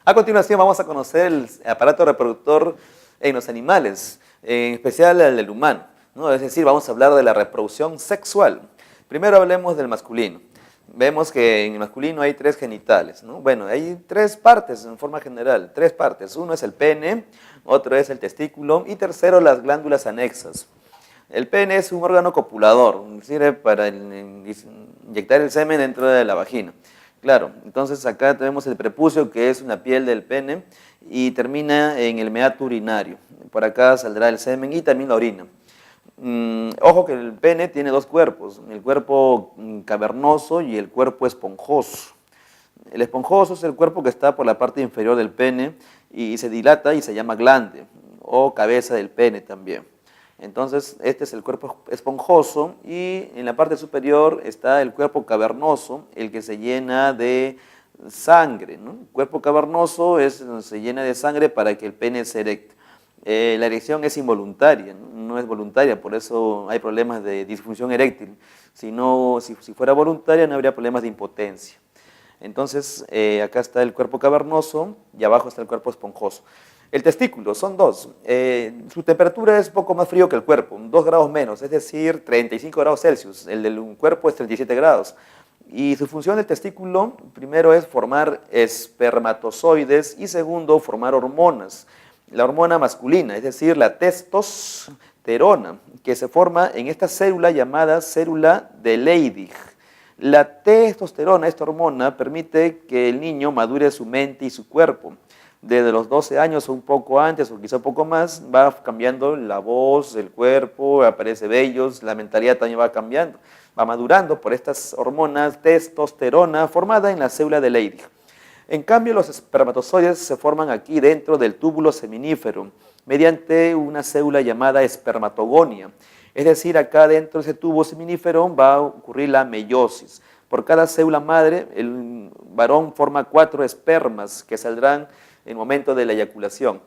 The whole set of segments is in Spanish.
A continuación vamos a conocer el aparato reproductor en los animales, en especial el del humano, ¿no? Es decir, vamos a hablar de la reproducción sexual. Primero hablemos del masculino. Vemos que en el masculino hay tres genitales, ¿no? Bueno, hay tres partes en forma general, tres partes. Uno es el pene, otro es el testículo y tercero las glándulas anexas. El pene es un órgano copulador, sirve para inyectar el semen dentro de la vagina. Claro, entonces acá tenemos el prepucio, que es una piel del pene y termina en el meato urinario. Por acá saldrá el semen y también la orina. Ojo que el pene tiene dos cuerpos, el cuerpo cavernoso y el cuerpo esponjoso. El esponjoso es el cuerpo que está por la parte inferior del pene y se dilata y se llama glande o cabeza del pene también. Entonces, este es el cuerpo esponjoso y en la parte superior está el cuerpo cavernoso, el que se llena de sangre, ¿no? El cuerpo cavernoso se llena de sangre para que el pene se erecte. La erección es involuntaria, no es voluntaria, por eso hay problemas de disfunción eréctil. Si fuera voluntaria no habría problemas de impotencia. Entonces, acá está el cuerpo cavernoso y abajo está el cuerpo esponjoso. El testículo, son dos. Su temperatura es poco más frío que el cuerpo, 2 grados menos, es decir, 35 grados Celsius. El del cuerpo es 37 grados. Y su función del testículo, primero es formar espermatozoides y segundo, formar hormonas. La hormona masculina, es decir, la testosterona, que se forma en esta célula llamada célula de Leydig. La testosterona, esta hormona, permite que el niño madure su mente y su cuerpo. Desde los 12 años o un poco antes o quizá un poco más, va cambiando la voz, el cuerpo, aparece vellos, la mentalidad también va cambiando, va madurando por estas hormonas testosterona formada en la célula de Leydig. En cambio, los espermatozoides se forman aquí dentro del túbulo seminífero mediante una célula llamada espermatogonia. Es decir, acá dentro de ese tubo seminífero va a ocurrir la meiosis. Por cada célula madre, el varón forma 4 espermas que saldrán en el momento de la eyaculación.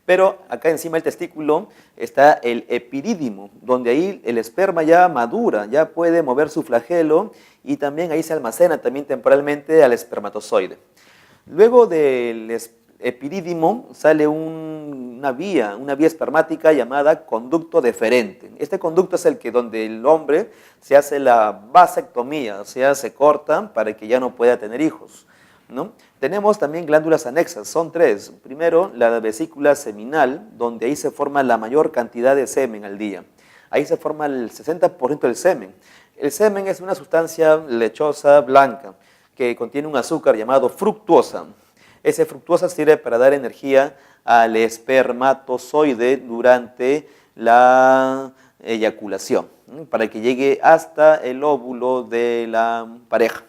Pero acá encima del testículo está el epirídimo, donde ahí el esperma ya madura, ya puede mover su flagelo y también ahí se almacena también temporalmente al espermatozoide. Luego del epirídimo sale una vía espermática llamada conducto deferente. Este conducto es el que donde el hombre se hace la vasectomía, o sea, se corta para que ya no pueda tener hijos, ¿no? Tenemos también glándulas anexas, son 3. Primero, la vesícula seminal, donde ahí se forma la mayor cantidad de semen al día. Ahí se forma el 60% del semen. El semen es una sustancia lechosa blanca que contiene un azúcar llamado fructuosa. Esa fructuosa sirve para dar energía al espermatozoide durante la eyaculación, para que llegue hasta el óvulo de la pareja.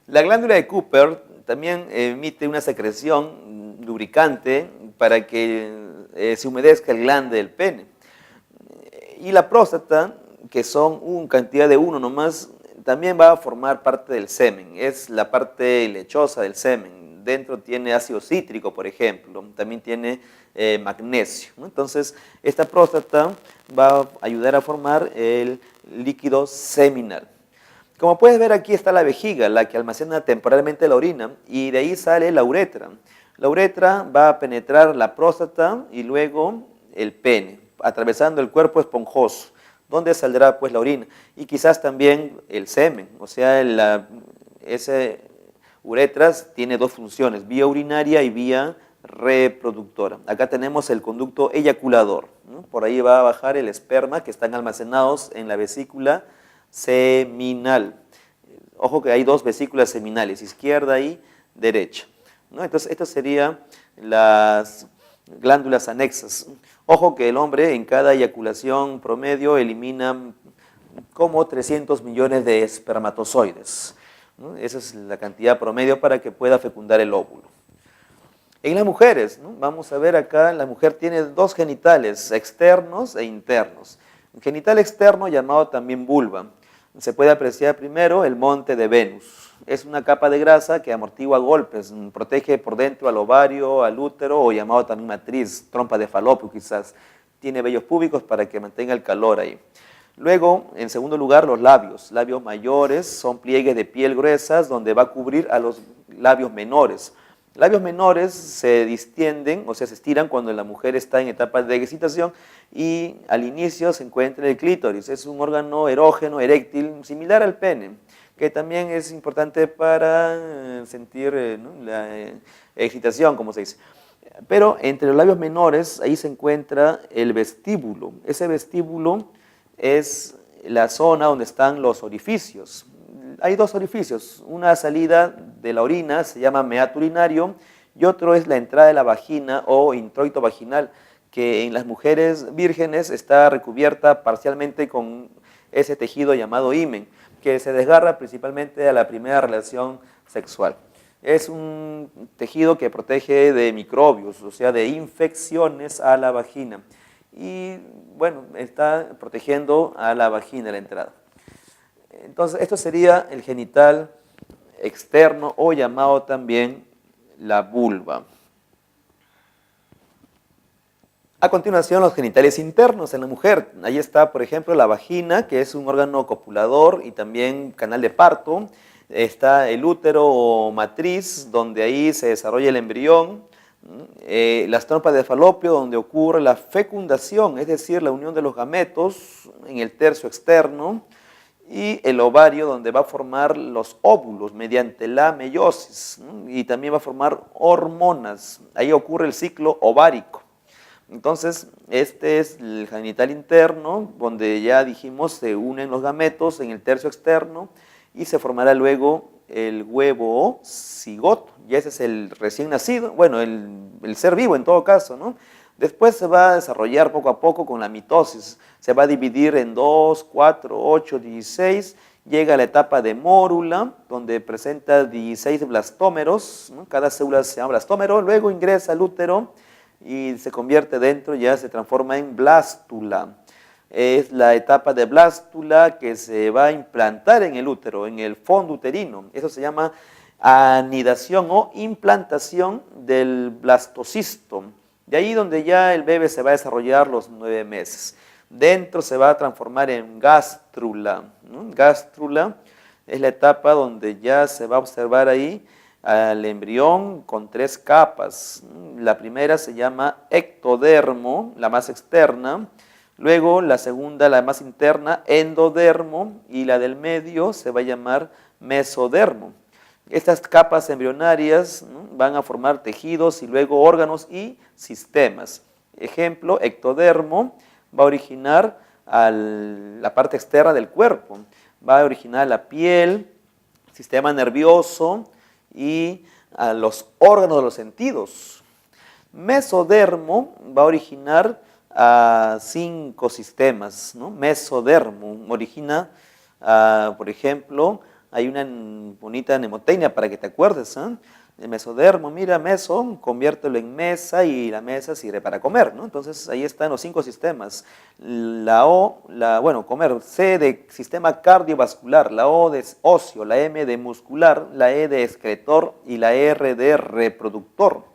La glándula de Cooper también emite una secreción lubricante para que se humedezca el glande del pene. Y la próstata, que son una cantidad de uno nomás, también va a formar parte del semen. Es la parte lechosa del semen. Dentro tiene ácido cítrico, por ejemplo. También tiene magnesio, ¿no? Entonces, esta próstata va a ayudar a formar el líquido seminal. Como puedes ver, aquí está la vejiga, la que almacena temporalmente la orina, y de ahí sale la uretra. La uretra va a penetrar la próstata y luego el pene, atravesando el cuerpo esponjoso, donde saldrá pues la orina, y quizás también el semen. O sea, ese uretra tiene 2 funciones, vía urinaria y vía reproductora. Acá tenemos el conducto eyaculador, ¿no? Por ahí va a bajar el esperma que están almacenados en la vesícula seminal. Ojo que hay 2 vesículas seminales, izquierda y derecha, ¿no? Entonces, estas serían las glándulas anexas. Ojo que el hombre en cada eyaculación promedio elimina como 300 millones de espermatozoides, ¿no? Esa es la cantidad promedio para que pueda fecundar el óvulo. En las mujeres, ¿no? Vamos a ver acá, la mujer tiene 2 genitales, externos e internos. Un genital externo llamado también vulva. Se puede apreciar primero el monte de Venus. Es una capa de grasa que amortigua golpes, protege por dentro al ovario, al útero o llamado también matriz, trompa de falopio quizás. Tiene vellos púbicos para que mantenga el calor ahí. Luego, en segundo lugar, los labios. Labios mayores son pliegues de piel gruesas donde va a cubrir a los labios menores. Labios menores se distienden, o sea, se estiran cuando la mujer está en etapa de excitación y al inicio se encuentra el clítoris. Es un órgano erógeno, eréctil, similar al pene, que también es importante para sentir ¿no? la excitación, como se dice. Pero entre los labios menores, ahí se encuentra el vestíbulo. Ese vestíbulo es la zona donde están los orificios. Hay dos orificios, una salida de la orina, se llama meato urinario, y otro es la entrada de la vagina o introito vaginal, que en las mujeres vírgenes está recubierta parcialmente con ese tejido llamado himen, que se desgarra principalmente a la primera relación sexual. Es un tejido que protege de microbios, o sea, de infecciones a la vagina. Y bueno, está protegiendo a la vagina la entrada. Entonces, esto sería el genital externo o llamado también la vulva. A continuación, los genitales internos en la mujer. Ahí está, por ejemplo, la vagina, que es un órgano copulador y también canal de parto. Está el útero o matriz, donde ahí se desarrolla el embrión. Las trompas de falopio, donde ocurre la fecundación, es decir, la unión de los gametos en el tercio externo. Y el ovario, donde va a formar los óvulos mediante la meiosis, ¿no? Y también va a formar hormonas. Ahí ocurre el ciclo ovárico. Entonces, este es el genital interno, donde ya dijimos se unen los gametos en el tercio externo y se formará luego el huevo o cigoto. Y ese es el recién nacido, bueno, el ser vivo en todo caso, ¿no? Después se va a desarrollar poco a poco con la mitosis. Se va a dividir en 2, 4, 8, 16. Llega a la etapa de mórula, donde presenta 16 blastómeros, ¿no? Cada célula se llama blastómero. Luego ingresa al útero y se convierte dentro, ya se transforma en blástula. Es la etapa de blástula que se va a implantar en el útero, en el fondo uterino. Eso se llama anidación o implantación del blastocisto. De ahí donde ya el bebé se va a desarrollar los 9 meses. Dentro se va a transformar en gástrula, ¿no? Gástrula es la etapa donde ya se va a observar ahí al embrión con 3 capas. La primera se llama ectodermo, la más externa. Luego la segunda, la más interna, endodermo. Y la del medio se va a llamar mesodermo. Estas capas embrionarias, ¿no? Van a formar tejidos y luego órganos y sistemas. Ejemplo, ectodermo va a originar la parte externa del cuerpo, va a originar la piel, sistema nervioso y a los órganos de los sentidos. Mesodermo va a originar a 5 sistemas, ¿no? Mesodermo origina, por ejemplo, hay una bonita mnemotecnia para que te acuerdes, ¿eh? El mesodermo, mira, meso, conviértelo en mesa y la mesa sirve para comer, ¿no? Entonces ahí están los 5 sistemas. La O, bueno, comer, C de sistema cardiovascular, la O de óseo, la M de muscular, la E de excretor y la R de reproductor.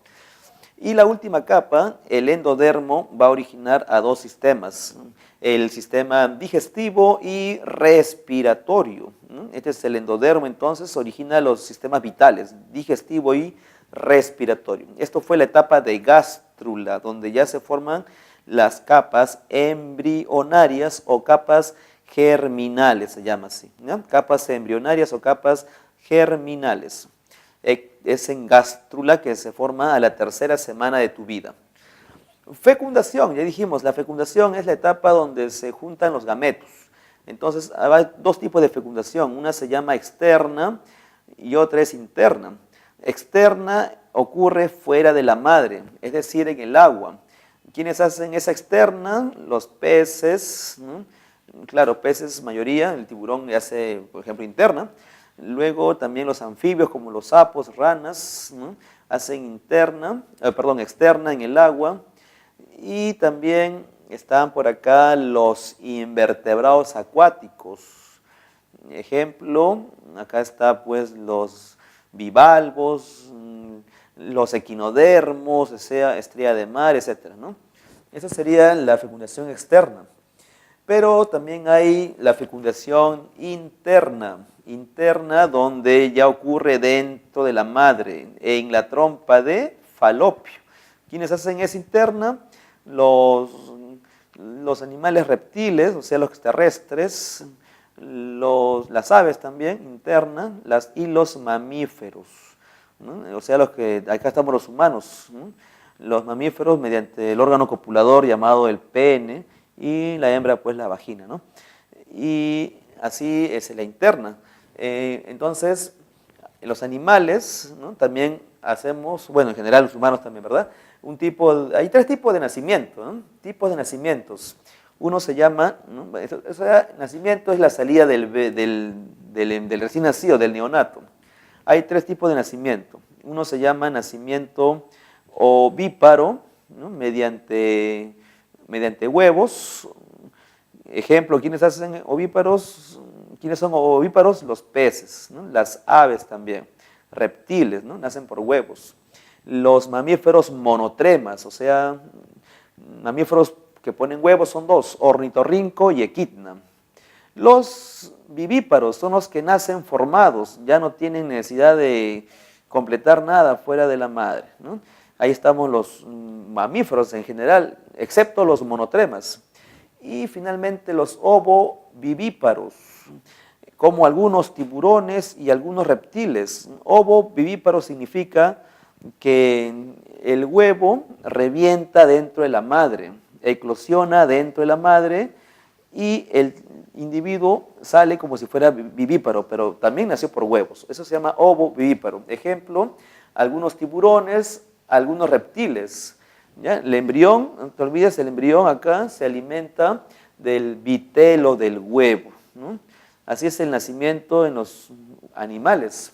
Y la última capa, el endodermo, va a originar a 2 sistemas, el sistema digestivo y respiratorio. Este es el endodermo, entonces origina los sistemas vitales, digestivo y respiratorio. Esto fue la etapa de gástrula, donde ya se forman las capas embrionarias o capas germinales, se llama así, ¿no? Capas embrionarias o capas germinales. Es en gástrula que se forma a la 3ª semana de tu vida. Fecundación, ya dijimos, la fecundación es la etapa donde se juntan los gametos. Entonces, hay 2 tipos de fecundación, una se llama externa y otra es interna. Externa ocurre fuera de la madre, es decir, en el agua. ¿Quiénes hacen esa externa? Los peces, ¿no? Claro, peces mayoría, el tiburón hace, por ejemplo, interna. Luego también los anfibios como los sapos, ranas, ¿no? Hacen externa en el agua. Y también están por acá los invertebrados acuáticos. Ejemplo, acá está pues los bivalvos, los equinodermos, o sea, estrella de mar, etc., ¿no? Esa sería la fecundación externa. Pero también hay la fecundación interna donde ya ocurre dentro de la madre, en la trompa de Falopio. ¿Quiénes hacen esa interna? Los animales reptiles, o sea, los terrestres, las aves también internas, y los mamíferos, ¿no? O sea, acá estamos los humanos, ¿no? Los mamíferos mediante el órgano copulador llamado el pene y la hembra pues la vagina, ¿no? Y así es la interna. Entonces, los animales, ¿no? También hacemos, bueno, en general los humanos también, ¿verdad? Hay 3 tipos de nacimiento, ¿no? Tipos de nacimientos. Uno se llama, ¿no? Nacimiento es la salida del recién nacido, del neonato. Hay 3 tipos de nacimiento. Uno se llama nacimiento ovíparo, ¿no? mediante huevos. Ejemplo, ¿quiénes hacen ovíparos? ¿Quiénes son ovíparos? Los peces, ¿no? Las aves también, reptiles, ¿no? Nacen por huevos. Los mamíferos monotremas, o sea, mamíferos que ponen huevos son 2, ornitorrinco y equidna. Los vivíparos son los que nacen formados, ya no tienen necesidad de completar nada fuera de la madre, ¿no? Ahí estamos los mamíferos en general, excepto los monotremas. Y finalmente los ovovivíparos, como algunos tiburones y algunos reptiles. Ovovivíparo significa que el huevo revienta dentro de la madre, eclosiona dentro de la madre y el individuo sale como si fuera vivíparo, pero también nació por huevos. Eso se llama ovovivíparo. Ejemplo, algunos tiburones, algunos reptiles. ¿Ya? El embrión, no te olvides, el embrión acá se alimenta del vitelo del huevo, ¿no? Así es el nacimiento en los animales.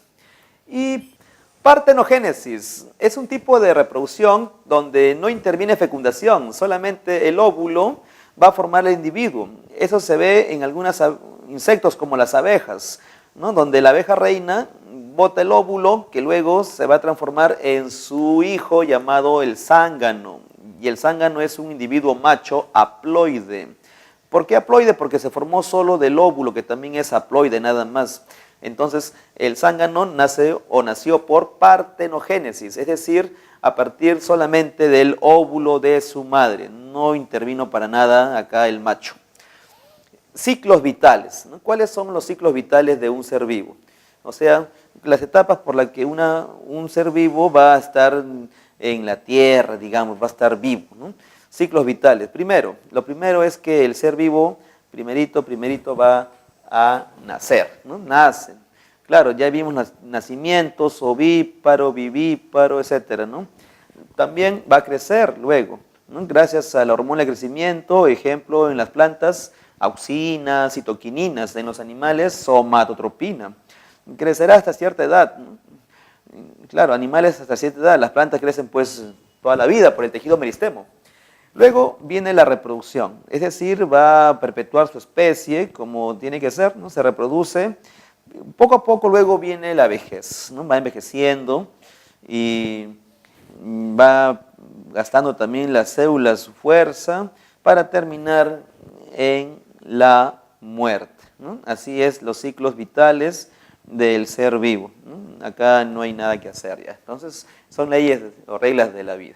Y partenogénesis es un tipo de reproducción donde no interviene fecundación, solamente el óvulo va a formar el individuo. Eso se ve en algunos insectos como las abejas, ¿no? Donde la abeja reina bota el óvulo que luego se va a transformar en su hijo llamado el zángano. Y el zángano es un individuo macho haploide. ¿Por qué haploide? Porque se formó solo del óvulo, que también es haploide, nada más. Entonces, el zángano nació por partenogénesis, es decir, a partir solamente del óvulo de su madre. No intervino para nada acá el macho. Ciclos vitales, ¿no? ¿Cuáles son los ciclos vitales de un ser vivo? O sea, las etapas por las que un ser vivo va a estar en la tierra, digamos, va a estar vivo, ¿no? Ciclos vitales. Lo primero es que el ser vivo, primerito va a nacer, ¿no? Nacen. Claro, ya vimos nacimientos, ovíparo, vivíparo, etcétera, ¿no? También va a crecer luego, ¿no? Gracias a la hormona de crecimiento, ejemplo, en las plantas, auxina, citoquininas, en los animales, somatotropina. Crecerá hasta cierta edad, ¿no? Claro, animales hasta cierta edad, las plantas crecen pues toda la vida por el tejido meristemo. Luego viene la reproducción, es decir, va a perpetuar su especie como tiene que ser, ¿no? Se reproduce. Poco a poco luego viene la vejez, ¿no? Va envejeciendo y va gastando también las células su fuerza para terminar en la muerte, ¿no? Así es los ciclos vitales del ser vivo, ¿no? Acá no hay nada que hacer ya. Entonces son leyes o reglas de la vida.